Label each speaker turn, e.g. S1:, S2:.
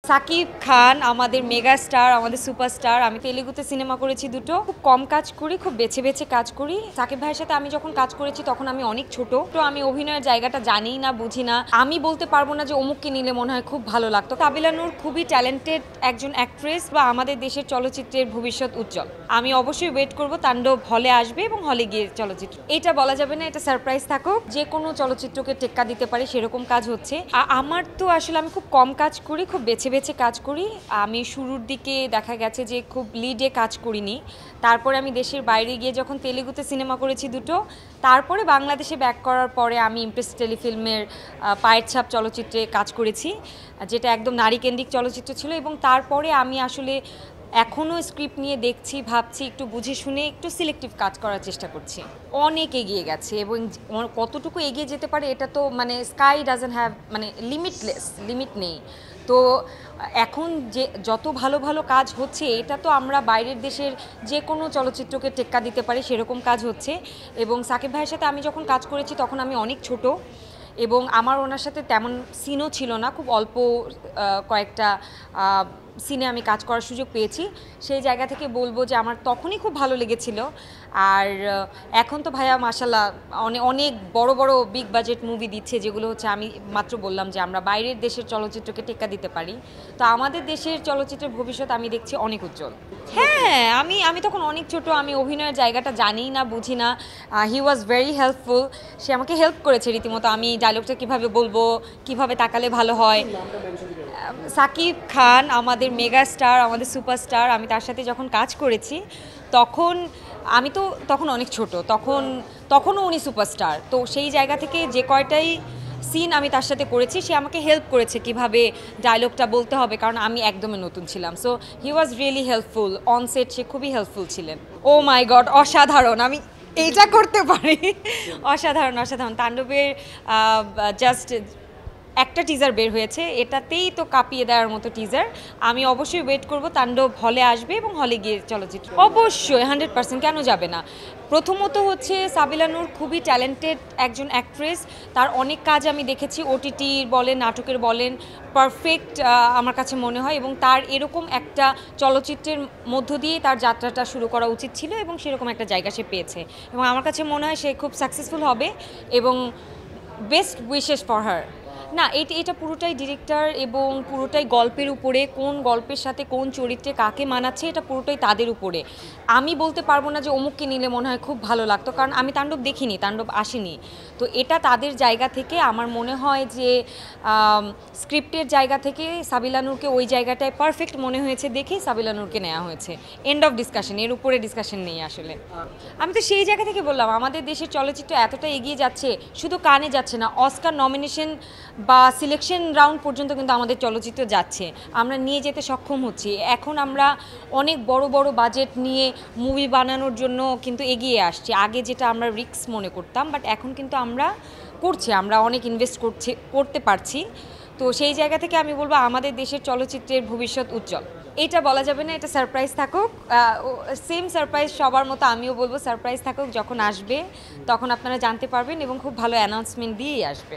S1: সাকিব খান আমাদের mega star, আমাদের superstar. আমি তেলেগুতে সিনেমা করেছি দুটো, খুব কম কাজ করি, খুব বেছে বেছে কাজ করি। সাকিব ভাইয়ের সাথে আমি যখন কাজ করেছি তখন আমি অনেক ছোট, তো আমি অভিনয়ের জায়গাটা জানি না, বুঝি না। আমি বলতে পারবো না যে অমুককে নিলে মনে হয় খুব ভালো লাগতো। সাবিলা নূর খুবই ট্যালেন্টেড একজন অ্যাক্ট্রেস, বা আমাদের দেশের চলচ্চিত্রের ভবিষ্যৎ উজ্জ্বল। আমি অবশ্যই ওয়েট করব তাণ্ডব হলে আসবে এবং হলে গিয়ে চলচ্চিত্র। এটা বলা যাবে না, এটা সারপ্রাইজ থাকুক। যে কোনো চলচ্চিত্রকে টেক্কা দিতে পারে সেরকম কাজ হচ্ছে। আমার তো আসলে আমি খুব কম কাজ করি, খুব বেছে বেছে কাজ করি। আমি শুরুর দিকে দেখা গেছে যে খুব লিডে কাজ করিনি। তারপরে আমি দেশের বাইরে গিয়ে যখন তেলেগুতে সিনেমা করেছি দুটো, তারপরে বাংলাদেশে ব্যাক করার পরে আমি ইমপ্রেস টেলিফিল্মের পায়ের ছাপ চলচ্চিত্রে কাজ করেছি, যেটা একদম নারীকেন্দ্রিক চলচ্চিত্র ছিল। এবং তারপরে আমি আসলে এখনও স্ক্রিপ্ট নিয়ে দেখছি, ভাবছি, একটু বুঝে শুনে একটু সিলেক্টিভ কাজ করার চেষ্টা করছি। অনেক এগিয়ে গেছে, এবং কতটুকু এগিয়ে যেতে পারে এটা তো মানে স্কাই ডাজন্ট হ্যাভ মানে লিমিট নেই। তো এখন যে যত ভালো ভালো কাজ হচ্ছে, এটা তো আমরা বাইরের দেশের যে কোনো চলচ্চিত্রকে টেক্কা দিতে পারি সেরকম কাজ হচ্ছে। এবং সাকিব ভাইয়ের সাথে আমি যখন কাজ করেছি তখন আমি অনেক ছোট, এবং আমার ওনার সাথে তেমন সিনও ছিল না, খুব অল্প কয়েকটা সিনে আমি কাজ করার সুযোগ পেয়েছি। সেই জায়গা থেকে বলবো যে আমার তখনই খুব ভালো লেগেছিল। আর এখন তো ভাইয়া মাশাল্লাহ অনেক বড় বড় বিগ বাজেট মুভি দিচ্ছে, যেগুলো হচ্ছে আমি মাত্র বললাম যে আমরা বাইরের দেশের চলচ্চিত্রকে টেক্কা দিতে পারি। তো আমাদের দেশের চলচ্চিত্রের ভবিষ্যৎ আমি দেখছি অনেক উজ্জ্বল। হ্যাঁ, আমি তখন অনেক ছোট, আমি অভিনয়ের জায়গাটা জানি না, বুঝি না। হি ওয়াজ ভেরি হেল্পফুল, সে আমাকে হেল্প করেছে রীতিমতো। আমি ডায়লগটা কীভাবে বলবো, কিভাবে তাকালে ভালো হয়। সাকিব খান আমাদের মেগা স্টার, আমাদের সুপারস্টার। আমি তার সাথে যখন কাজ করেছি তখন আমি তো তখন অনেক ছোট, তখনও উনি সুপারস্টার। তো সেই জায়গা থেকে যে কয়টাই সিন আমি তার সাথে করেছি, সে আমাকে হেল্প করেছে কিভাবে ডায়লগটা বলতে হবে, কারণ আমি একদমই নতুন ছিলাম। So he was really helpful on set, সে খুবই হেল্পফুল ছিলেন। ও মাই গড, অসাধারণ! আমি এইটা করতে পারি। অসাধারণ অসাধারণ। তাণ্ডবের জাস্ট একটা টিজার বের হয়েছে, এটাতেই তো কাঁপিয়ে দেওয়ার মতো টিজার। আমি অবশ্যই ওয়েট করব তাণ্ডব হলে আসবে এবং হলে গিয়ে চলচ্চিত্র। অবশ্যই 100%, কেন যাবে না। প্রথমত হচ্ছে সাবিলা নূর খুবই ট্যালেন্টেড একজন অ্যাক্ট্রেস। তার অনেক কাজ আমি দেখেছি, ওটিটির বলেন, নাটকের বলেন, পারফেক্ট আমার কাছে মনে হয়। এবং তার এরকম একটা চলচ্চিত্রের মধ্য দিয়েই তার যাত্রাটা শুরু করা উচিত ছিল, এবং সেরকম একটা জায়গা সে পেয়েছে। এবং আমার কাছে মনে হয় সে খুব সাকসেসফুল হবে, এবং বেস্ট উইশেস ফর হার। না, এটা পুরোটাই ডিরেক্টর, এবং পুরোটাই গল্পের উপরে, কোন গল্পের সাথে কোন চরিত্রে কাকে মানাচ্ছে, এটা পুরোটাই তাদের উপরে। আমি বলতে পারবো না যে অমুককে নিলে মনে হয় খুব ভালো লাগতো, কারণ আমি তাণ্ডব দেখিনি, তাণ্ডব আসেনি। তো এটা তাদের জায়গা থেকে আমার মনে হয় যে স্ক্রিপ্টের জায়গা থেকে সাবিলা নূরকে ওই জায়গাটায় পারফেক্ট মনে হয়েছে, দেখেই সাবিলা নূরকে নেওয়া হয়েছে। এন্ড অফ ডিসকাশন, এর উপরে ডিসকাশন নেই আসলে। আমি তো সেই জায়গা থেকে বললাম, আমাদের দেশের চলচ্চিত্র এতটা এগিয়ে যাচ্ছে, শুধু কানে যাচ্ছে না, অস্কার নমিনেশন বা সিলেকশন রাউন্ড পর্যন্ত কিন্তু আমাদের চলচ্চিত্র যাচ্ছে, আমরা নিয়ে যেতে সক্ষম হচ্ছি। এখন আমরা অনেক বড় বড় বাজেট নিয়ে মুভি বানানোর জন্য কিন্তু এগিয়ে আসছি। আগে যেটা আমরা রিস্ক মনে করতাম, বাট এখন কিন্তু আমরা অনেক ইনভেস্ট করতে পারছি। তো সেই জায়গা থেকে আমি বলবো আমাদের দেশের চলচ্চিত্রের ভবিষ্যৎ উজ্জ্বল। এটা বলা যাবে না, এটা সারপ্রাইজ থাকুক। সেম সারপ্রাইজ সবার মতো আমিও বলবো সারপ্রাইজ থাকুক, যখন আসবে তখন আপনারা জানতে পারবেন, এবং খুব ভালো অ্যানাউন্সমেন্ট দিয়েই আসবে।